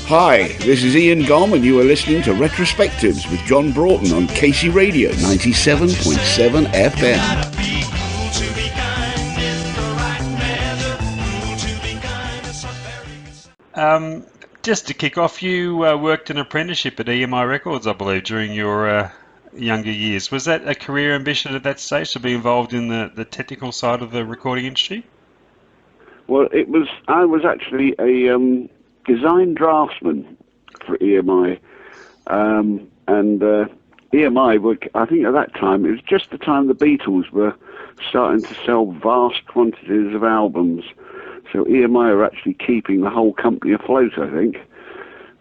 Hi, this is Ian Gomm and you are listening to Retrospectives with John Broughton on Casey Radio 97.7 FM. Just to kick off, you worked an apprenticeship at EMI Records, I believe, during your younger years. Was that a career ambition at that stage, to be involved in the technical side of the recording industry? Well, I was actually a design draftsman for EMI, and EMI, I think at that time, it was just the time the Beatles were starting to sell vast quantities of albums. So EMI are actually keeping the whole company afloat, I think.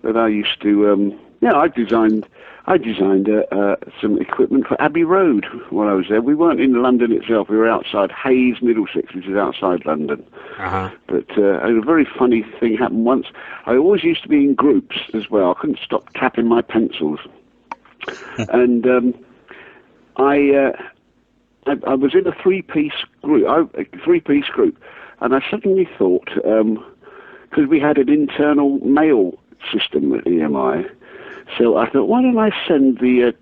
But I used to, I designed some equipment for Abbey Road while I was there. We weren't in London itself. We were outside Hayes, Middlesex, which is outside London. Uh-huh. But a very funny thing happened once. I always used to be in groups as well. I couldn't stop tapping my pencils. And I was in a three-piece group. And I suddenly thought, because we had an internal mail system at EMI, so I thought, why don't I send the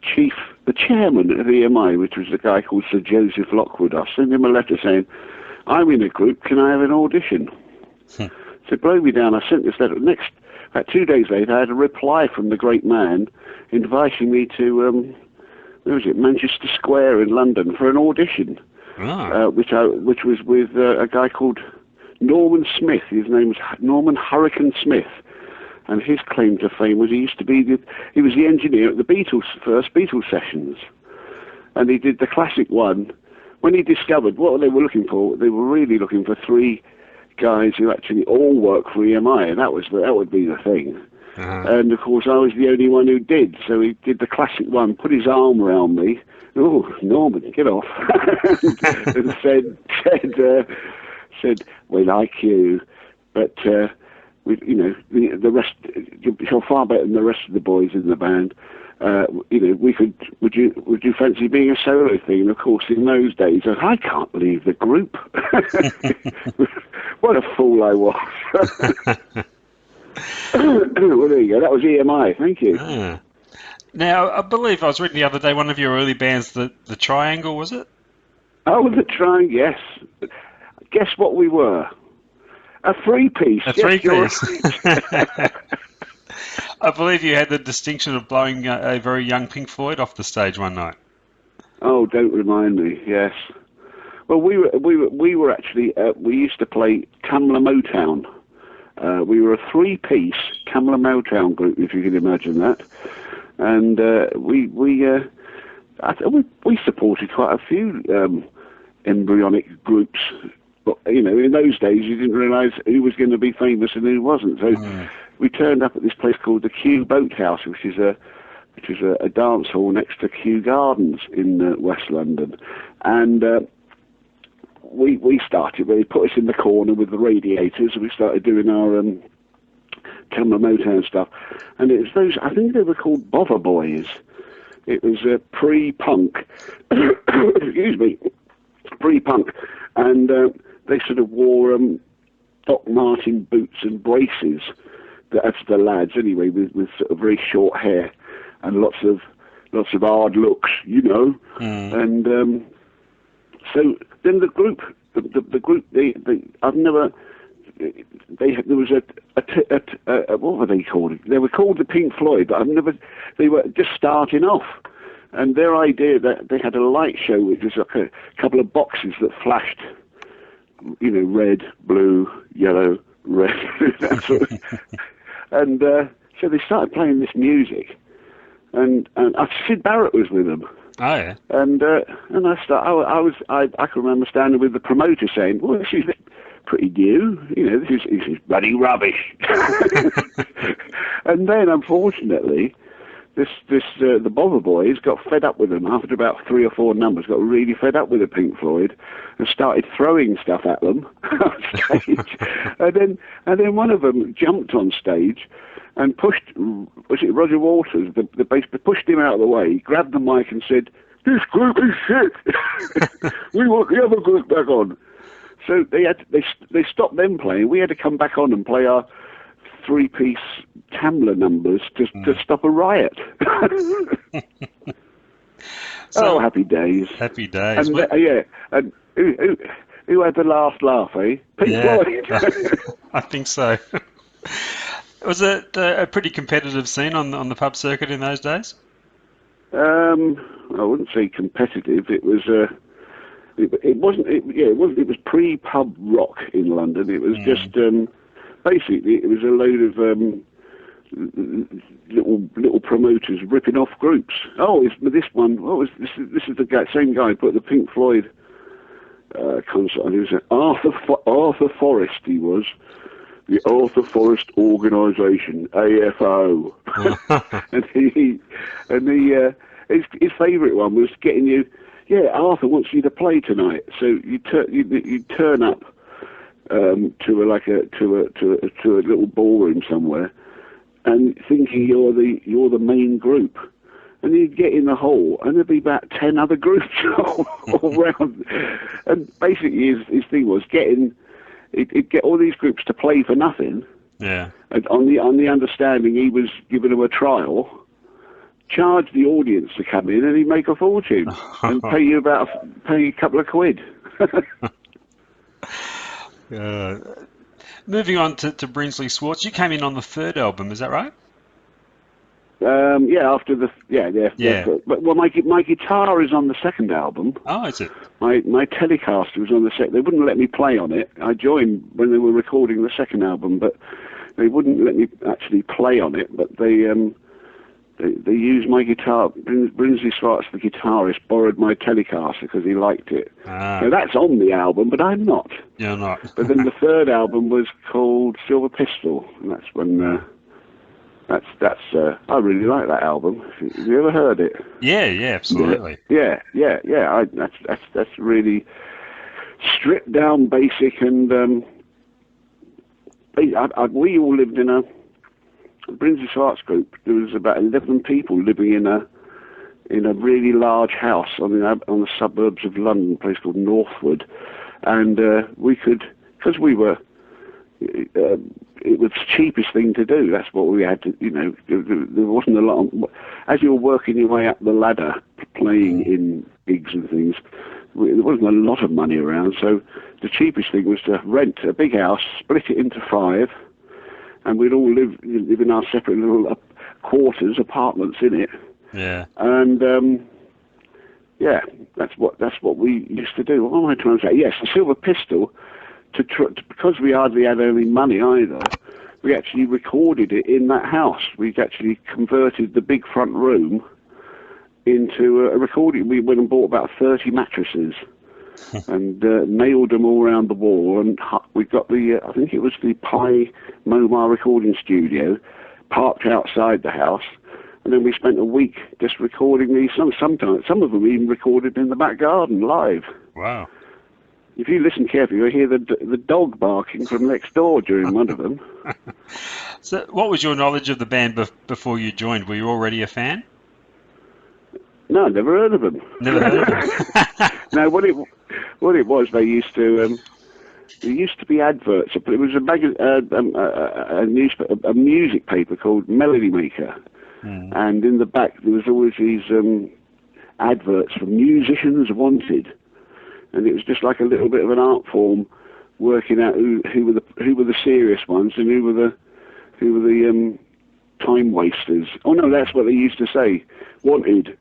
chairman of EMI, which was a guy called Sir Joseph Lockwood, I'll send him a letter saying, I'm in a group, can I have an audition? So blow me down, I sent this letter. About 2 days later, I had a reply from the great man inviting me to, Manchester Square in London for an audition. Which was with a guy called Norman Smith. His name was Norman Hurricane Smith, and his claim to fame was he was the engineer at the first Beatles sessions, and he did the classic one. When he discovered what they were looking for, they were really looking for three guys who actually all work for EMI, and that would be the thing. Uh-huh. And of course, I was the only one who did. So he did the classic one, put his arm around me. Oh, Norman, get off! And said, we like you, but the rest. You're far better than the rest of the boys in the band. Would you fancy being a solo thing? And of course, in those days, I can't leave the group. What a fool I was. Well, there you go. That was EMI. Thank you. Ah. Now, I believe I was reading the other day, one of your early bands, the Triangle, was it? Oh, the Triangle, yes. Guess what we were? A three-piece. A three-piece. I believe you had the distinction of blowing a very young Pink Floyd off the stage one night. Oh, don't remind me. Yes. Well, we were actually we used to play Tamla Motown. We were a three-piece Tamla Motown group, if you can imagine that. And we supported quite a few embryonic groups. But, in those days, you didn't realise who was going to be famous and who wasn't. So we turned up at this place called the Kew Boathouse, which is a dance hall next to Kew Gardens in West London. And we started, they put us in the corner with the radiators, and we started doing our Tamla Motown stuff. And it was those, I think they were called Bother Boys. It was pre-punk, excuse me, pre-punk. And they sort of wore Doc Martin boots and braces. That's the lads anyway, with sort of very short hair and lots of hard looks, And so then the group, there was what were they called? They were called the Pink Floyd, but they were just starting off. And their idea that they had a light show, which was like a couple of boxes that flashed, red, blue, yellow, red, that sort of. And so they started playing this music, and Sid Barrett was with them. Oh yeah. And I can remember standing with the promoter saying, "Well, this is pretty new. This is bloody rubbish." And then, unfortunately, the Bother Boys got fed up with them after about 3 or 4 numbers. Got really fed up with the Pink Floyd and started throwing stuff at them on stage. and then one of them jumped on stage and pushed, was it Roger Waters, the bass, pushed him out of the way, grabbed the mic and said, "This group is shit. We want the other group back on." So they stopped them playing. We had to come back on and play our three-piece Tamla numbers to stop a riot. So, happy days. happy days. And and who had the last laugh, eh? Pink Floyd. I think so. Was it a pretty competitive scene on the pub circuit in those days? I wouldn't say competitive. It was it wasn't. It was pre-pub rock in London. It was just basically it was a load of little promoters ripping off groups. Oh, it's this one. Oh, this is the same guy who put the Pink Floyd concert on. He was Arthur Forrest. He was the Arthur Forrest Organisation, AFO, and his favourite one was getting you. Yeah, Arthur wants you to play tonight. So you turn up to a little ballroom somewhere, and thinking you're the main group, and you'd get in the hall, and there'd be about 10 other groups all around. And basically, his thing was he'd get all these groups to play for nothing. Yeah. And on the understanding he was giving them a trial, charge the audience to come in, and he'd make a fortune and pay you a couple of quid. Moving on to Brinsley Schwarz, you came in on the third album, is that right? After But my guitar is on the second album. Oh, is it? My Telecaster was on the second. They wouldn't let me play on it. I joined when they were recording the second album, but they wouldn't let me actually play on it. But they used my guitar. Brinsley Schwarz, the guitarist, borrowed my Telecaster because he liked it. Now, that's on the album, but I'm not. You're not. But then the third album was called Silver Pistol, and that's when. I really like that album. Have you ever heard it? Yeah, absolutely. Yeah. That's really stripped down, basic, and we all lived in a Brinsley Schwarz group. There was about 11 people living in a really large house on the suburbs of London, a place called Northwood, and we could, because we were. It was the cheapest thing to do. That's what we had to, there wasn't a lot of, as you were working your way up the ladder, playing in gigs and things, there wasn't a lot of money around, so the cheapest thing was to rent a big house, split it into 5, and we'd all live in our separate little quarters, apartments in it. Yeah. And, that's what we used to do. What am I trying to say? Yes, the Silver Pistol, because we hardly had any money either, we actually recorded it in that house. We actually converted the big front room into a recording. We went and bought about 30 mattresses and nailed them all around the wall. And we got I think it was the Pi Momar recording studio, parked outside the house. And then we spent a week just recording these songs. Sometimes, some of them even recorded in the back garden live. Wow. If you listen carefully, you'll hear the dog barking from next door during one of them. So what was your knowledge of the band before you joined? Were you already a fan? No, never heard of them. Never heard of them? No, what it was, there used to be adverts. It was a music paper called Melody Maker. And in the back there was always these adverts for musicians wanted. And it was just like a little bit of an art form, working out who were the serious ones and who were the time wasters. Oh no, that's what they used to say. Wanted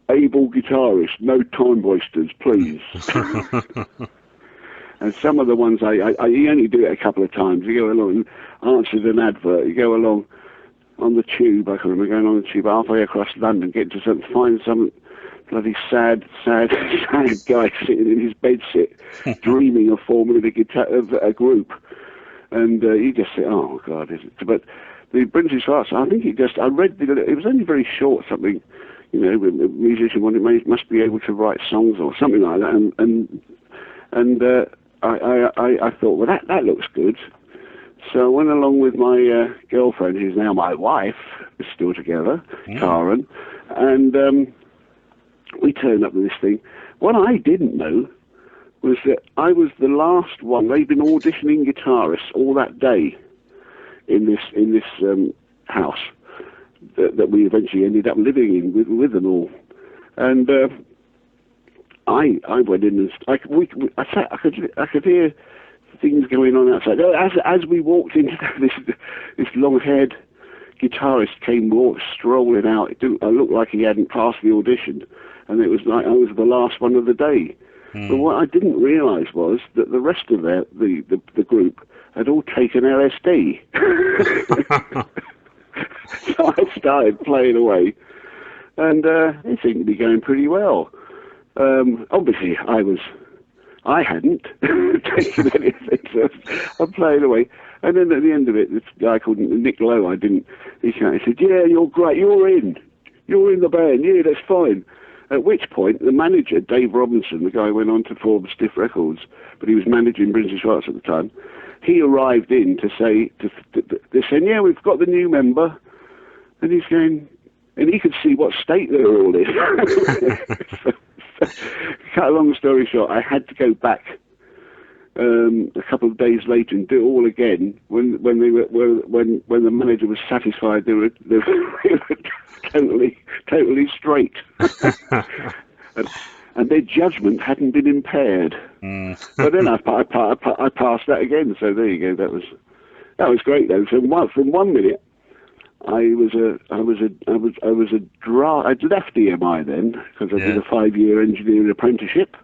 able guitarist, no time wasters, please. And some of the ones you only do it a couple of times. You go along and answered an advert. You go along on the tube. I can remember going on the tube halfway across London, getting to something, find some bloody sad guy sitting in his bedsit, dreaming of forming a group, and you just say, "Oh God!" But the Brinsley Schwarz, I think I read it was only very short, something, a musician must be able to write songs or something like that, and I thought, well, that looks good. So I went along with my girlfriend, who's now my wife, we're still together, Karen, and we turned up with this thing. What I didn't know was that I was the last one. They'd been auditioning guitarists all that day in this house that we eventually ended up living in with them all. And I went in and I could hear things going on outside. As we walked into this long-haired guitarist came strolling out. I looked like he hadn't passed the audition, and it was like I was the last one of the day. But what I didn't realise was that the rest of the group had all taken LSD. So I started playing away, and it seemed to be going pretty well. Obviously, I hadn't taken anything, so I'm playing away. And then at the end of it, this guy called Nick Lowe, he said, "Yeah, you're great, you're in the band, yeah, that's fine." At which point, the manager, Dave Robinson, the guy who went on to form Stiff Records, but he was managing Brinsley Schwarz at the time, he arrived in to say, they're saying, "Yeah, we've got the new member," and he's going, and he could see what state they were all in. So, cut a long story short, I had to go back a couple of days later and do it all again. When the manager was satisfied, they were totally straight, and their judgment hadn't been impaired. But then I passed that again. So there you go. That was great though. So from 1 minute, I'd left EMI then because I did a 5-year engineering apprenticeship,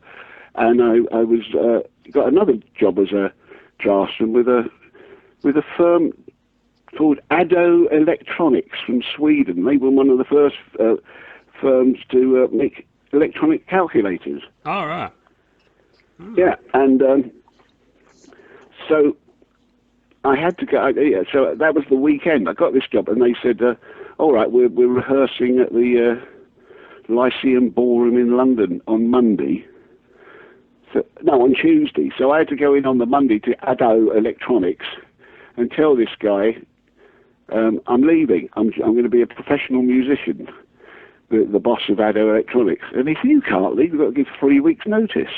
and I was got another job as a draftsman with a firm called Addo Electronics from Sweden. They were one of the first firms to make electronic calculators. All right. Yeah, and so I had to go. So that was the weekend. I got this job, and they said, "All right, we're rehearsing at the Lyceum Ballroom in London on Monday." No, on Tuesday. So I had to go in on the Monday to Addo Electronics and tell this guy, "I'm leaving. I'm going to be a professional musician." The boss of Addo Electronics, and if you can't leave, you've got to give 3 weeks' notice.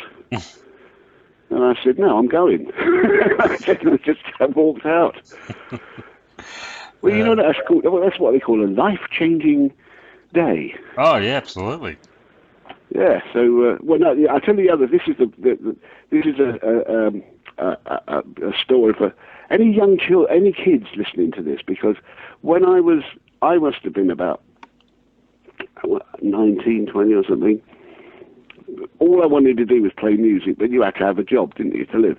And I said, "No, I'm going." I just walked out. Well, you know, that's what they call a life-changing day. Oh, yeah, absolutely. Yeah. So, well, no, I tell you the other. This is a story for any young children, any kids listening to this, because when I must have been about 19, 20 or something. All I wanted to do was play music, but you had to have a job, didn't you, to live?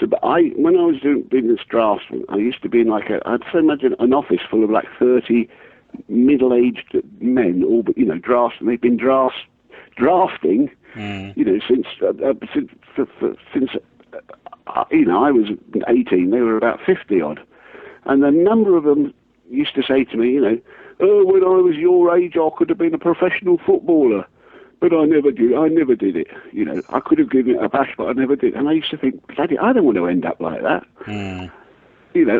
So, but when I was being this draftsman, I used to be in I'd so imagine an office full of like 30 middle-aged men, all but, draftsmen. They've been drafting, since I was 18. They were about 50 odd, and the number of them used to say to me, "Oh, when I was your age, I could have been a professional footballer, but I never did. it. I could have given it a bash, but I never did." And I used to think, bloody, I don't want to end up like that.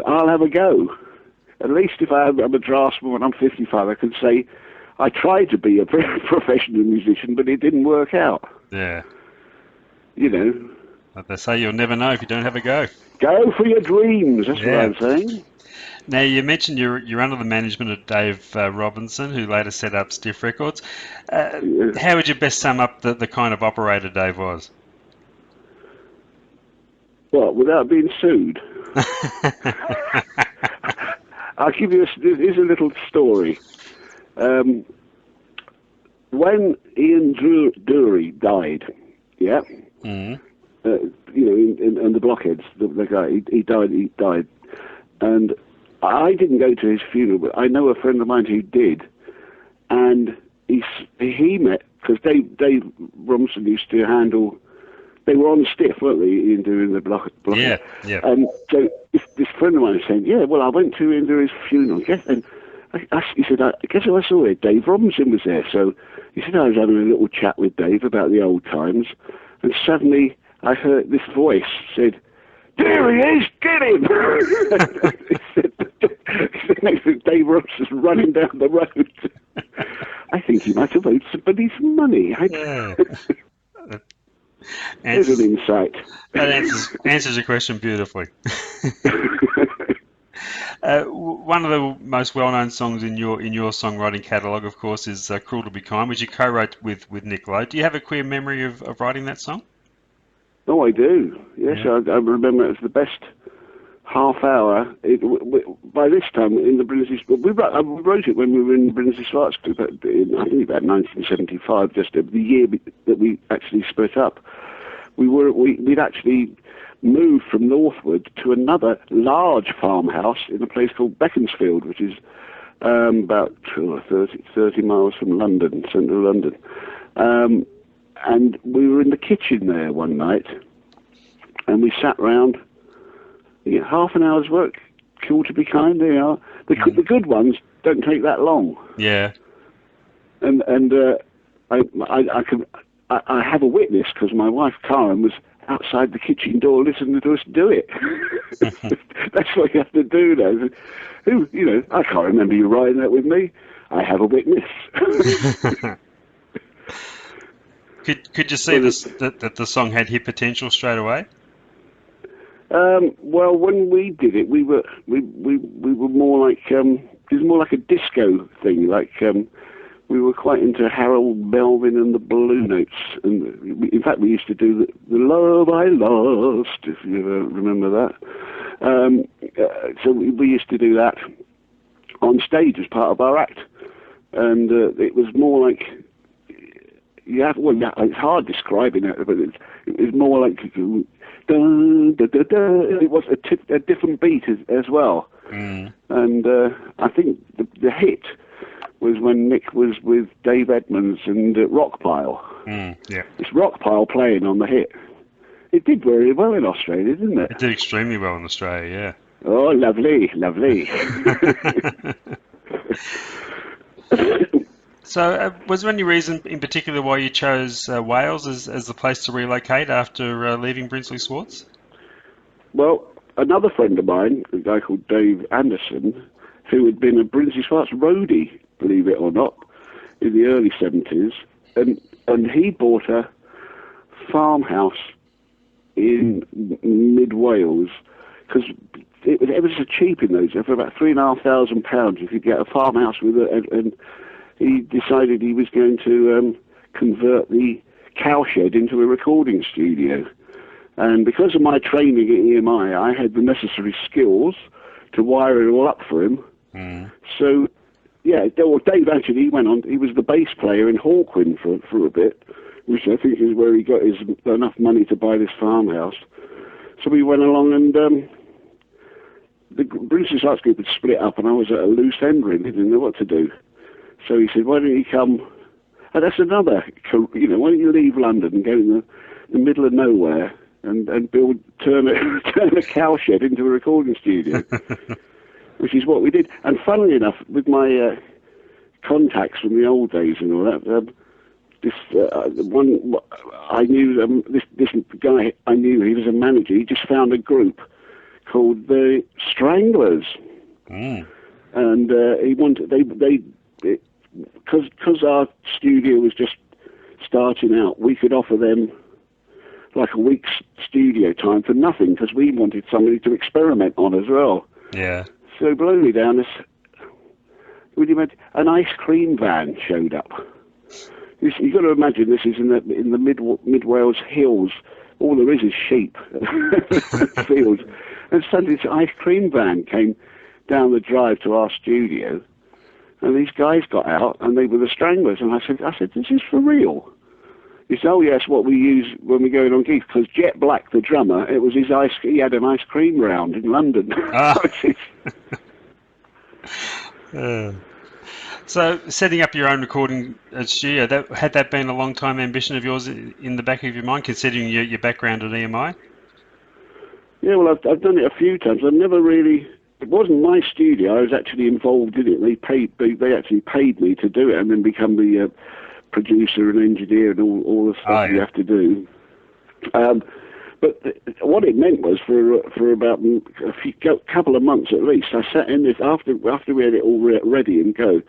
I'll have a go. At least if I'm a draftsman when I'm 55, I can say, I tried to be a professional musician, but it didn't work out. Yeah. But they say you'll never know if you don't have a go. Go for your dreams, that's what I'm saying. Now, you mentioned you're under the management of Dave Robinson, who later set up Stiff Records. How would you best sum up the kind of operator Dave was? Well, without being sued. I'll give you here's a little story. When Ian Dury died, in the Blockheads, the guy, he died, and I didn't go to his funeral, but I know a friend of mine who did, and he met, because Dave Robinson used to handle, they were on Stiff, weren't they, Ian doing the Blockhead? Yeah. And so this friend of mine was saying, well, I went to Ian Dury's funeral, and he said, guess who I saw there? Dave Robinson was there. So he said, I was having a little chat with Dave about the old times, and suddenly I heard this voice said, "There he is, get him!" He said, next to Dave Robinson's running down the road. I think he might have owed somebody some money. There's an insight. That answers your question beautifully. One of the most well-known songs in your songwriting catalogue, of course, is "Cruel to Be Kind," which you co-wrote with Nick Lowe. Do you have a clear memory of writing that song? Oh, I do. Yes, Yeah. I remember it was the best half hour. By this time, in the Brinsley, we wrote it when we were in the Brinsley Schwarz group, I think about 1975, just the year that we actually split up. We'd actually moved from Northwood to another large farmhouse in a place called Beaconsfield, which is about 30 miles from London, central London. And we were in the kitchen there one night, and we sat round. Half an hour's work, Cruel to Be Kind. The good ones don't take that long. Yeah. And I have a witness because my wife Karen was outside the kitchen door listening to us do it. That's what you have to do now. I can't remember you writing that with me. I have a witness. Could you see that the song had hit potential straight away? Well, when we did it, we were more like it was more like a disco thing. Like we were quite into Harold Melvin and the Blue Notes, and in fact, we used to do the "Love I Lost," if you ever remember that. So we used to do that on stage as part of our act, and it was more like. It's hard describing it, but it was more like it was a different beat as well. Mm. And I think the hit was when Nick was with Dave Edmonds and Rockpile. Yeah. It's Rockpile playing on the hit. It did very well in Australia, didn't it? It did extremely well in Australia, yeah. Oh, lovely, lovely. So, was there any reason in particular why you chose Wales as the place to relocate after leaving Brinsley Schwarz? Well, another friend of mine, a guy called Dave Anderson, who had been a Brinsley Schwarz roadie, believe it or not, in the early 70s, and he bought a farmhouse in mid-Wales, because it was so cheap in those days. For about £3,500 you could get a farmhouse with it, and he decided he was going to convert the cowshed into a recording studio. And because of my training at EMI, I had the necessary skills to wire it all up for him. Mm. So, yeah, Dave actually, he went on, he was the bass player in Hawkwind for a bit, which I think is where he got enough money to buy this farmhouse. So we went along, and the Brinsley Schwarz group had split up, and I was at a loose end, really, didn't know what to do. So he said, why don't you come, and that's another, why don't you leave London and go in the middle of nowhere and turn a cowshed into a recording studio, which is what we did. And funnily enough, with my contacts from the old days and all that, this guy I knew, he was a manager, he just found a group called the Stranglers. Mm. And he wanted, because our studio was just starting out, we could offer them like a week's studio time for nothing, because we wanted somebody to experiment on as well. Yeah. So blow me down, an ice cream van showed up. You've got to imagine this is in the mid Wales hills. All there is sheep, fields. And suddenly this ice cream van came down the drive to our studio. And these guys got out, and they were the Stranglers. And I said, this is for real. He said, oh yes, what we use when we're going on gigs. Because Jet Black, the drummer, it was he had an ice cream round in London. Ah. So setting up your own recording studio, had that been a long-time ambition of yours in the back of your mind, considering your background at EMI? Yeah, well, I've done it a few times. I've never really... It wasn't my studio. I was actually involved in it. They actually paid me to do it, and then become the producer and engineer and all the stuff you have to do. But what it meant was for about a couple of months at least, I sat in this after we had it all ready and go.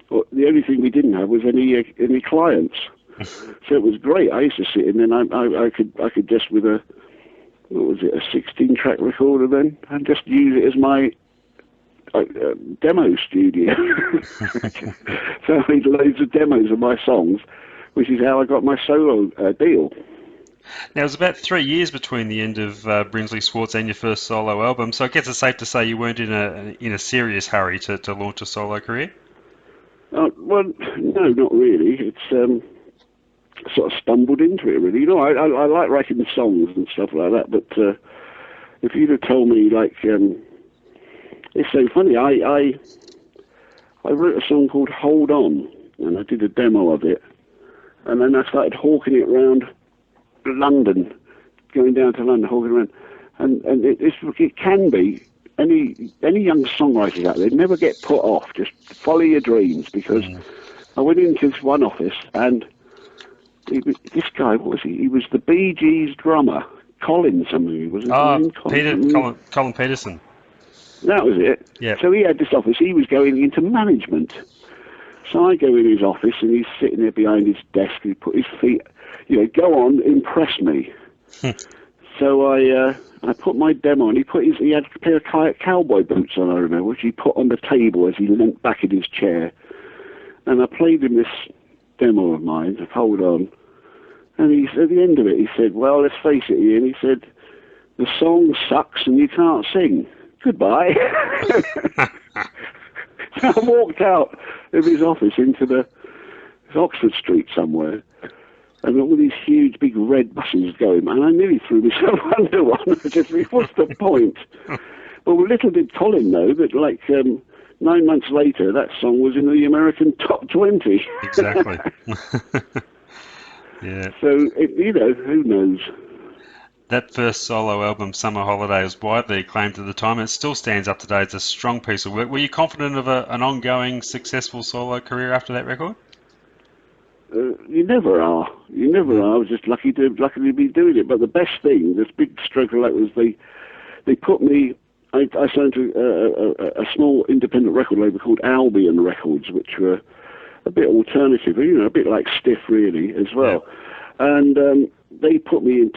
The only thing we didn't have was any clients, so it was great. I used to sit in, and I could just with a 16-track recorder then, and just use it as my demo studio. So I made loads of demos of my songs, which is how I got my solo deal. Now, it was about 3 years between the end of Brinsley Schwarz and your first solo album, so I guess it's safe to say you weren't in a serious hurry to launch a solo career? Well, no, not really. It's sort of stumbled into it, really. You know, I like writing songs and stuff like that, but if you'd have told me, like, it's so funny, I wrote a song called Hold On, and I did a demo of it, and then I started hawking it around London, going down to London, hawking around, and it can be, any young songwriters out there, never get put off, just follow your dreams, because I went into this one office, and this guy, what was he? He was the Bee Gees drummer, Colin something, wasn't he? Colin Peterson. That was it. Yeah. So he had this office, he was going into management. So I go in his office, and he's sitting there behind his desk, he put his feet, go on, impress me. So I put my demo on. He had a pair of cowboy boots on, I remember, which he put on the table as he leant back in his chair. And I played him this demo of mine, Hold On. And at the end of it, he said, well, let's face it, Ian, he said, the song sucks and you can't sing. Goodbye. So I walked out of his office into Oxford Street somewhere, and all these huge, big red buses going, and I nearly threw myself under one. I just thought, what's the point? Well, little did Colin know that, 9 months later, that song was in the American top 20. Exactly. Yeah. So, who knows? That first solo album, Summer Holiday, was widely acclaimed at the time, and it still stands up today as a strong piece of work. Were you confident of an ongoing, successful solo career after that record? You never are. You never are. I was just lucky to be doing it. But the best thing, this big stroke of luck, was they put me. I signed to a small independent record label called Albion Records, which were a bit alternative, a bit like Stiff, really, as well. Yeah. And they put me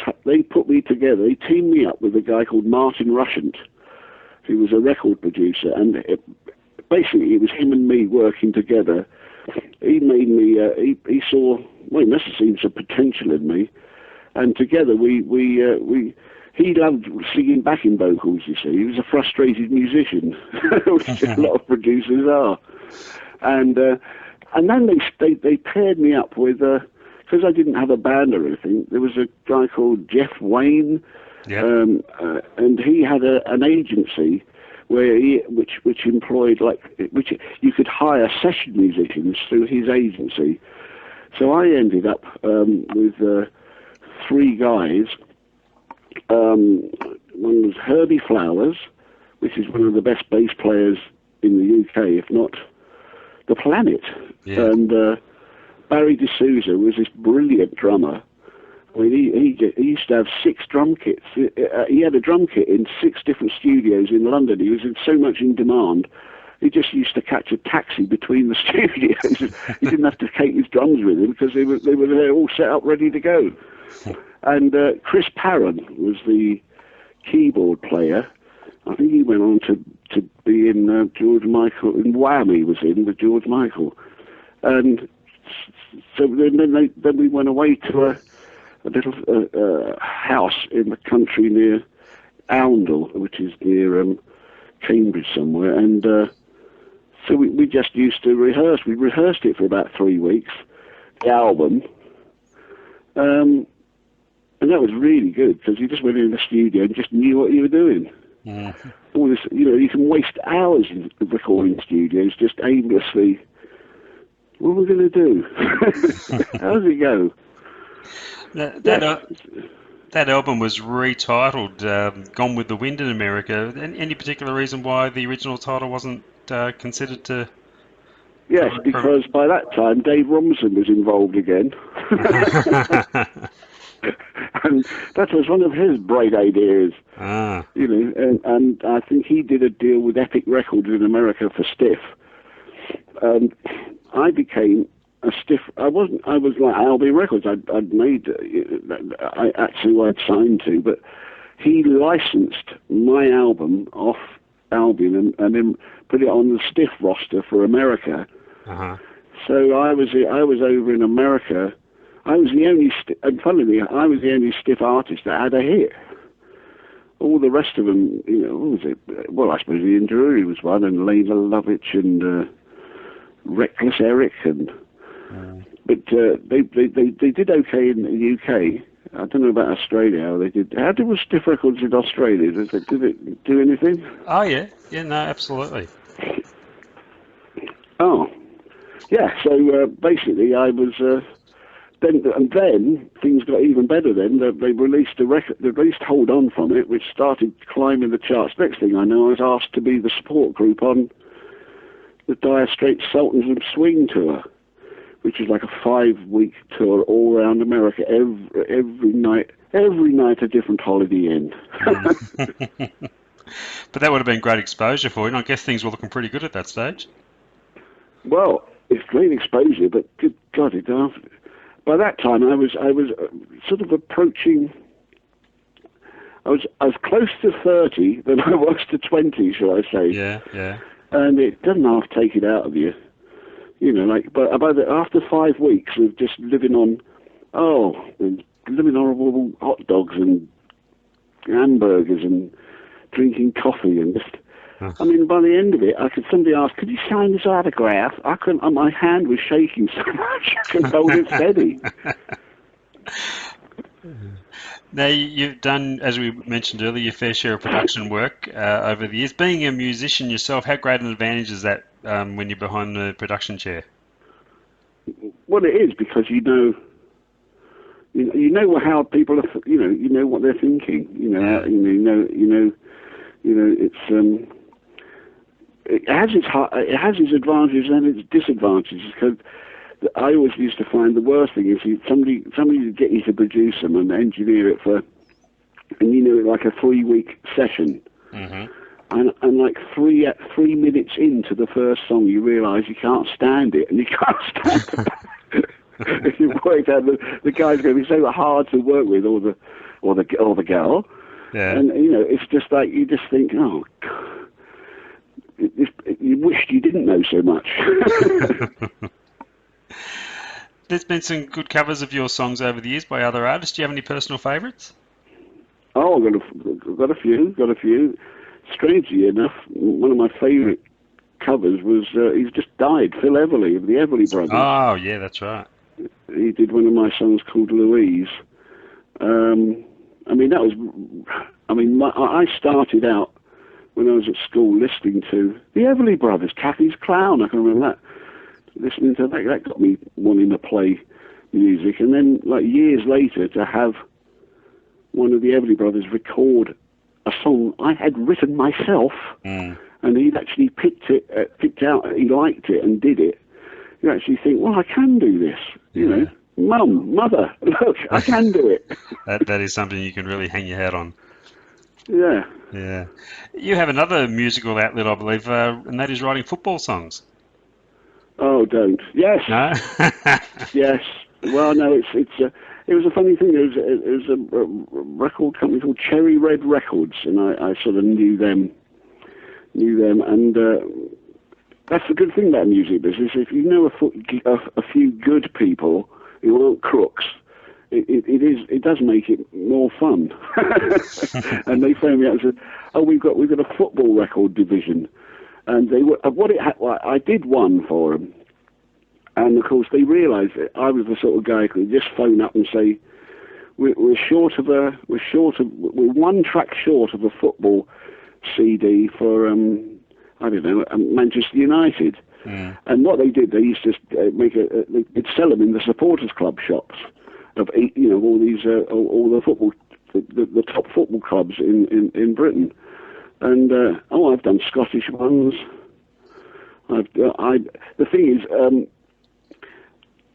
together. They teamed me up with a guy called Martin Rushent, who was a record producer, and basically it was him and me working together. He made me. He saw. Well, he must have seen some potential in me, and together we. He loved singing backing vocals. You see, he was a frustrated musician, which a lot of producers are. And then they paired me up with, because I didn't have a band or anything. There was a guy called Jeff Wayne, and he had an agency where which employed which you could hire session musicians through his agency. So I ended up with 3 guys. One was Herbie Flowers, which is one of the best bass players in the UK, if not the planet. Yeah. And Barry D'Souza was this brilliant drummer. I mean, he used to have 6 drum kits. He had a drum kit in 6 different studios in London. He was so much in demand. He just used to catch a taxi between the studios. He didn't have to take his drums with him because they were there all set up, ready to go. And Chris Parron was the keyboard player. I think he went on to be in George Michael, and Wham! He was in with George Michael. And so then we went away to a little house in the country near Oundle, which is near Cambridge somewhere. And so we just used to rehearse. We rehearsed it for about 3 weeks, the album. And that was really good, because you just went in the studio and just knew what you were doing. Yeah. All this, you can waste hours in recording studios just aimlessly. What are we going to do? How does it go? That album was retitled Gone with the Wind in America. Any particular reason why the original title wasn't considered to... Yes, because by that time Dave Robinson was involved again. And that was one of his bright ideas. And I think he did a deal with Epic Records in America for Stiff. And I became a Stiff. I was like Albion Records. I'd signed to, but he licensed my album off Albion and then put it on the stiff roster for America. Uh-huh. So I was over in America. I was the only, and funnily, I was the only stiff artist that had a hit. All the rest of them, you know, what was it? Well, I suppose Ian Drury was one, and Lena Lovitch, and Reckless Eric, and but they did okay in the UK. I don't know about Australia. How they did? How was Stiff Records in Australia? Did it do anything? Oh yeah, no, absolutely. Oh, yeah. So basically, I was. Then things got even better. Then they released a record. They released "Hold On" from it, which started climbing the charts. Next thing I know, I was asked to be the support group on the Dire Straits Sultans of Swing tour, which is like a 5-week tour all around America. Every night a different Holiday Inn. But that would have been great exposure for you, and I guess things were looking pretty good at that stage. Well, it's great exposure, but good God, by that time I was sort of approaching. I was close to 30 than I was to 20, shall I say? Yeah. And it doesn't half take it out of you, you know. Like, but after 5 weeks of just living on all hot dogs and hamburgers and drinking coffee and just. I mean, by the end of it, somebody asked, "Could you sign this autograph?" I couldn't. My hand was shaking so much I couldn't hold it steady. Now, you've done, as we mentioned earlier, your fair share of production work over the years. Being a musician yourself, how great an advantage is that when you're behind the production chair? Well, it is, because you know how people are. You know what they're thinking. It's. It has its advantages and its disadvantages. Because I always used to find the worst thing is somebody would get you to produce them and engineer it like a 3-week session. Mm-hmm. And like 3 minutes into the first song, you realise you can't stand it, and you can't stand it. You work out the guy's going to be so hard to work with, or the girl. Yeah. And it's just like you just think, oh God. You wished you didn't know so much. There's been some good covers of your songs over the years by other artists. Do you have any personal favourites? Oh, I've got a few. Strangely enough, one of my favourite covers was, he's just died, Phil Everly of the Everly Brothers. Oh, yeah, that's right. He did one of my songs called Louise. I started out when I was at school listening to the Everly Brothers, Kathy's Clown. I can remember that. Listening to that got me wanting to play music. And then, like years later, to have one of the Everly Brothers record a song I had written myself, and he'd actually picked out, he liked it and did it. You actually think, well, I can do this. You know, Mother, look, I can do it. That is something you can really hang your hat on. Yeah. Yeah. You have another musical outlet, I believe, and that is writing football songs. Oh, don't. Yes. No? Yes. Well, no, it was a funny thing. It was a record company called Cherry Red Records, and I sort of knew them, and that's the good thing about the music business. If you know a few good people who aren't crooks, it does make it more fun. And they phoned me up and said, "Oh, we've got a football record division," and they were I did one for them, and of course they realised that I was the sort of guy who could just phone up and say, we're one track short of a football CD for Manchester United." Mm. And what they did, they used to they'd sell them in the supporters club shops of all these all the football, the top football clubs in Britain. And I've done Scottish ones. The thing is,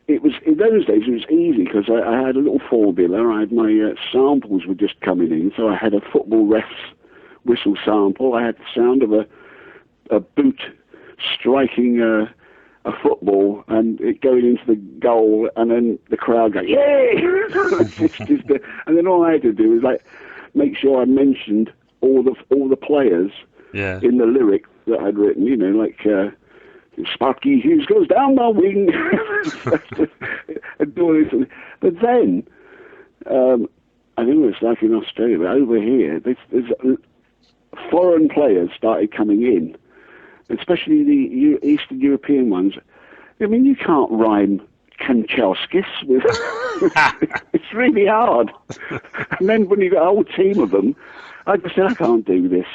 it was in those days it was easy because I had a little formula. I had my samples were just coming in, so I had a football ref's whistle sample. I had the sound of a boot striking a football and it going into the goal, and then the crowd going, "Yay!" And then all I had to do was like make sure I mentioned all the players Yeah. in the lyric that I'd written, you know, like Sparky Hughes goes down the wing. And all this. But then, I think it was like in Australia, but over here, there's foreign players started coming in, especially the Eastern European ones. I mean, you can't rhyme Kanchelskis with... It's really hard. And then when you got a whole team of them, I just said, I can't do this.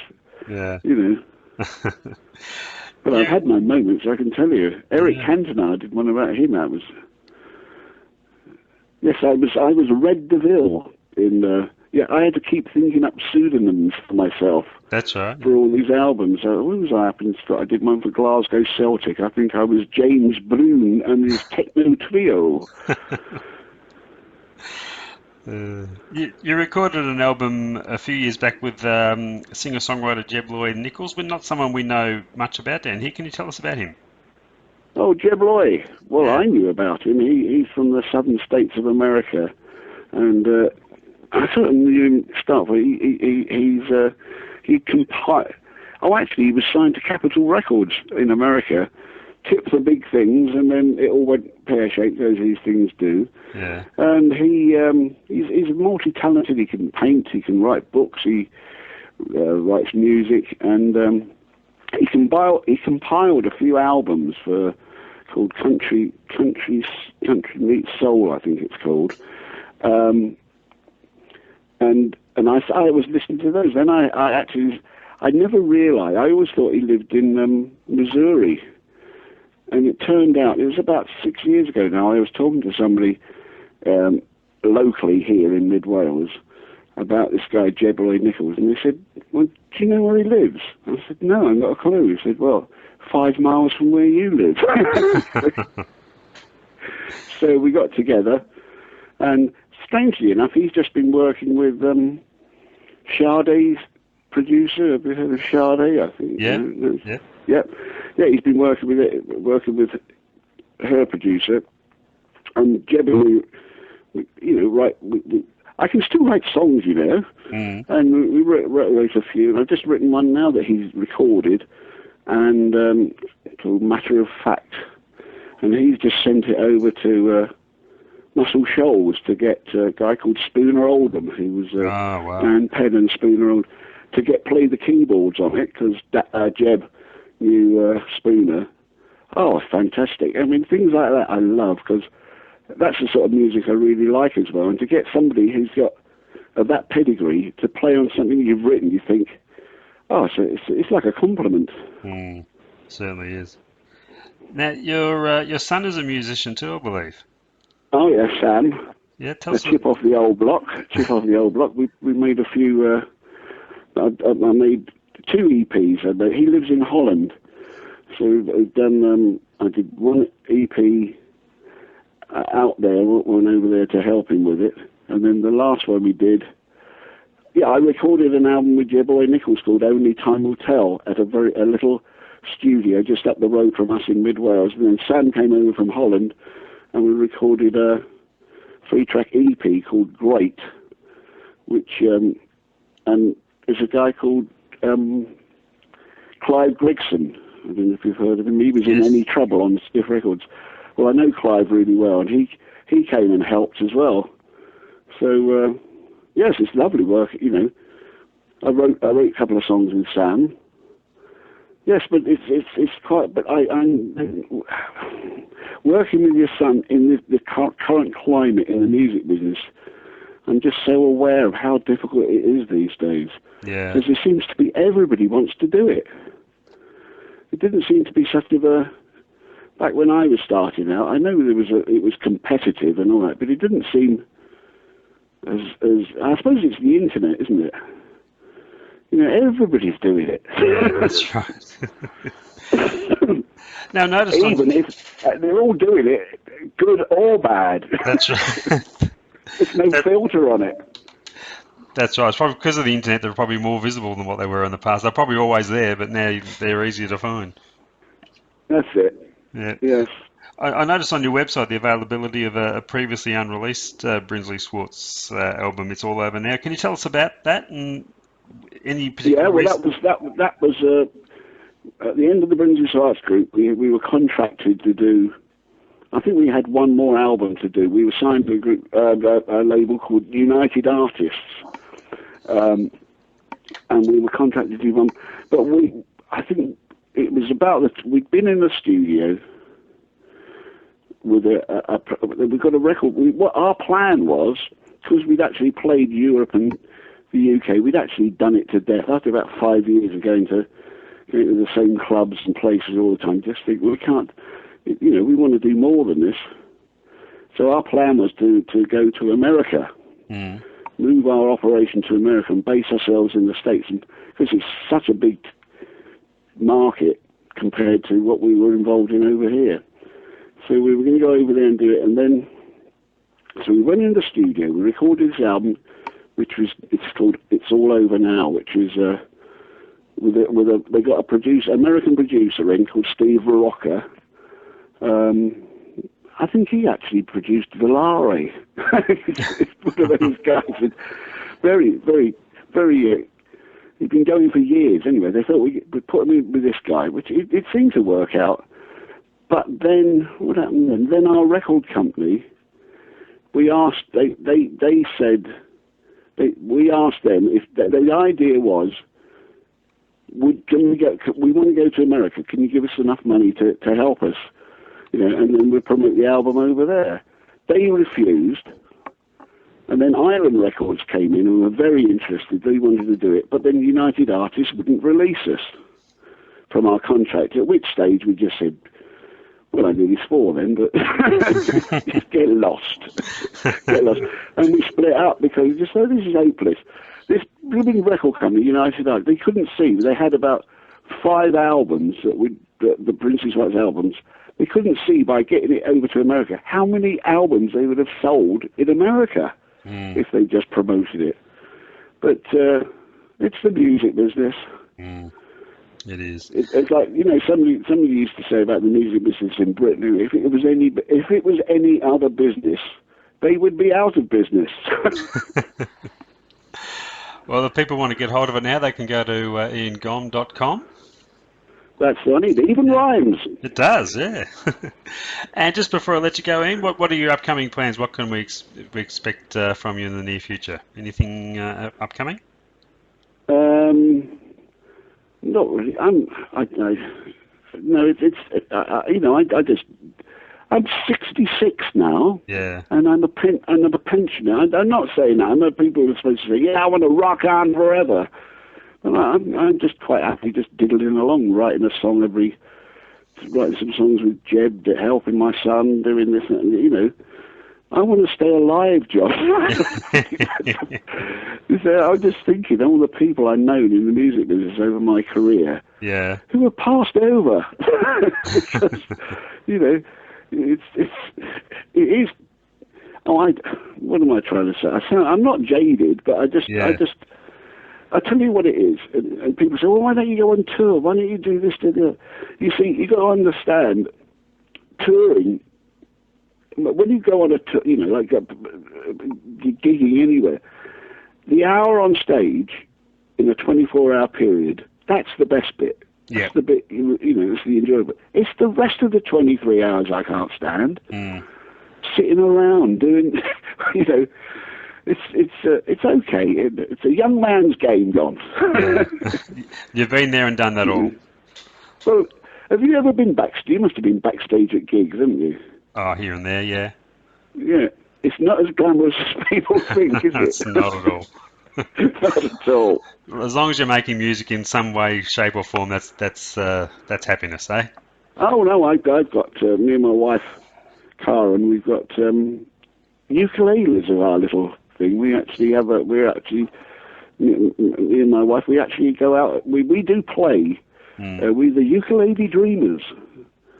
Yeah. You know. But I've had my moments, I can tell you. Eric Cantona, I did one about him. I was Red DeVille in... I had to keep thinking up pseudonyms for myself. That's right. For all these albums. When was I up in Scotland? I did one for Glasgow Celtic. I think I was James Brune and his Techno Trio. You recorded an album a few years back with singer-songwriter Jeb Lloyd Nichols, but not someone we know much about down here. Can you tell us about him? Oh, Jeb Lloyd. Well, I knew about him. He's from the southern states of America. And I sort of knew him to start with. He compiled... Oh, actually, he was signed to Capitol Records in America, tipped for big things, and then it all went pear-shaped, as these things do. Yeah. And he's multi-talented. He can paint, he can write books, he writes music, and he compiled a few albums called Country Meets Soul, I think it's called. And I was listening to those. Then I never realized, I always thought he lived in Missouri. And it turned out, it was about 6 years ago now, I was talking to somebody locally here in Mid-Wales about this guy, Jeb Lloyd Nichols, and they said, well, do you know where he lives? I said, no, I've got a clue. He said, well, 5 miles from where you live. So we got together, and strangely enough, he's just been working with Sade's producer. Have you heard of Sade? I think. Yeah. Yeah. He's been working with her producer, and Jeb, I can still write songs, you know, and we wrote a few. And I've just written one now that he's recorded, and called Matter of Fact, and he's just sent it over to Muscle Shoals to get a guy called Spooner Oldham, who was Dan Penn and Spooner Oldham, to play the keyboards on it, because Jeb knew Spooner. Oh, fantastic. I mean, things like that I love, because that's the sort of music I really like as well. And to get somebody who's got that pedigree to play on something you've written, you think, oh, so it's like a compliment. Certainly is. Now, your son is a musician too, I believe. Oh, yeah, Sam. Yeah, tell us. Chip off the old block. We made a few... I made 2 EPs. He lives in Holland. So we've done... I did one EP out there, went over there to help him with it. And then the last one we did... Yeah, I recorded an album with Jeb Lloyd Nichols called Only Time Will Tell at a little studio just up the road from us in Mid-Wales. And then Sam came over from Holland, and we recorded a 3-track EP called Great, which and there's a guy called Clive Gregson. I don't know if you've heard of him. He was in Any Trouble on Stiff Records. Well, I know Clive really well, and he came and helped as well. So yes, it's lovely work. You know, I wrote a couple of songs with Sam. Yes, but it's quite. But I'm working with your son in the current climate in the music business. I'm just so aware of how difficult it is these days. Yeah. Because there seems to be everybody wants to do it. It didn't seem to be such of a. Back when I was starting out, I know it was competitive and all that, but it didn't seem as. I suppose it's the internet, isn't it? You know, everybody's doing it. Yeah, that's right. Now, notice even if they're all doing it, good or bad. That's right. There's no filter on it. That's right. It's probably because of the internet, they're probably more visible than what they were in the past. They're probably always there, but now they're easier to find. That's it. Yeah. Yes. I noticed on your website the availability of a previously unreleased Brinsley Schwarz album. It's all over now. Can you tell us about that and Any particular Yeah, well, reason? that was at the end of the Brinsley Schwarz group. We were contracted to do. I think we had one more album to do. We were signed to a group, a label called United Artists, and we were contracted to do one. But I think it was about that we'd been in the studio with we got a record. What our plan was, because we'd actually played Europe and the UK, we'd actually done it to death. After about 5 years of going to the same clubs and places all the time, just think, well, we can't, we want to do more than this. So our plan was to go to America, move our operation to America and base ourselves in the States, and because it's such a big market compared to what we were involved in over here. So we were going to go over there and do it, and then, so we went in the studio, we recorded this album, it's called It's All Over Now, which is, they got a American producer in called Steve Barocca. I think he actually produced Volare. It's one of those guys, very, very, very, he'd been going for years anyway. They thought we'd put him in with this guy, which it seemed to work out. But then, what happened then? Then our record company, we asked them if the idea was, we want to go to America, can you give us enough money to help us? And then we'll promote the album over there. They refused. And then Island Records came in and were very interested. They wanted to do it. But then United Artists wouldn't release us from our contract, at which stage we just said, well, I nearly swore then, but just get lost. Get lost. And we split up because we just said, this is hopeless. This blooming record company, United Artists, they couldn't see. They had about 5 albums, the Brinsley Schwarz albums. They couldn't see by getting it over to America how many albums they would have sold in America if they just promoted it. But it's the music business. It is. It's like, somebody used to say about the music business in Britain, if it was any other business, they would be out of business. Well, if people want to get hold of it now, they can go to iangomm.com. That's funny. It even rhymes. It does, yeah. And just before I let you go, Ian, what are your upcoming plans? What can we expect from you in the near future? Anything upcoming? Not really. I'm 66 now. Yeah. And I'm a pensioner. I'm not saying that. I know people are supposed to say, yeah, I want to rock on forever. And I'm just quite happy just diddling along, writing some songs with Jeb, helping my son, doing this, and I want to stay alive, John. I'm just thinking all the people I've known in the music business over my career, who are passed over. Because, it is. What am I trying to say? I'm not jaded, but I tell you what it is, and people say, well, why don't you go on tour? Why don't you do this, do that? You see, you got to understand, touring, when you go on a tour, like gigging anywhere, the hour on stage in a 24-hour period, that's the best bit. That's the bit, it's the enjoyable. It's the rest of the 23 hours I can't stand. Sitting around doing, it's okay. It's a young man's game, Gomm. You've been there and done that all. Well, have you ever been backstage? You must have been backstage at gigs, haven't you? Oh, here and there, yeah. Yeah, it's not as glamorous as people think, is it? It's not at all. Not at all. As long as you're making music in some way, shape, or form, that's happiness, eh? Oh no, I've got me and my wife, Karen. We've got ukuleles of our little thing. Me and my wife, we actually go out. We do play. We're the ukulele dreamers.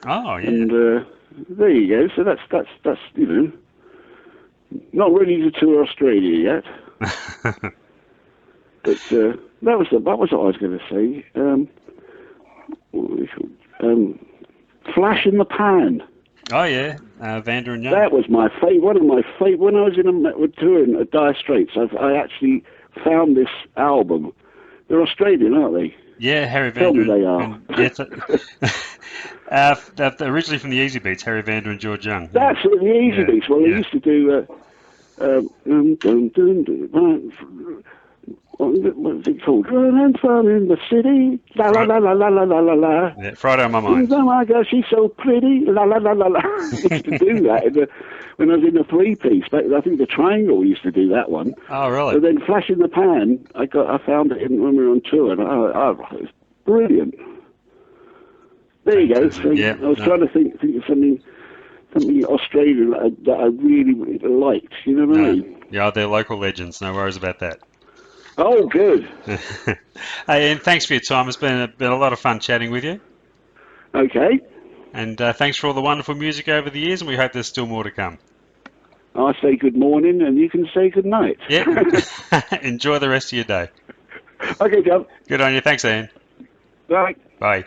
Oh yeah. And there you go. So that's not ready to tour Australia yet. But that was what I was going to say. Flash in the Pan. Oh yeah, Vander and Young. That was my favourite. One of my favourite. When I was touring at Dire Straits, I actually found this album They're Australian, aren't they? Yeah, Harry Tell me Vander. they are. They're originally from the Easy Beats, Harry Vander and George Young. That's the Easy Beats. Well, they used to do. What's it called? Run and fun in the city. La la la la la la la la la. Yeah, Friday on My Mind. Oh my God, she's so pretty. La la la la la. I used to do that when I was in the three-piece. I think the Triangle used to do that one. Oh, really? But then Flash in the Pan, I found it when we were on tour, and it's brilliant. There you go. So I was trying to think of something Australian that I really, really liked. You know what I mean? Yeah, they're local legends. No worries about that. Oh, good. Hey, Ian, thanks for your time. It's been a lot of fun chatting with you. Okay. And thanks for all the wonderful music over the years, and we hope there's still more to come. I say good morning, and you can say good night. Yeah. Enjoy the rest of your day. Okay, John. Good on you. Thanks, Ian. Bye. Bye.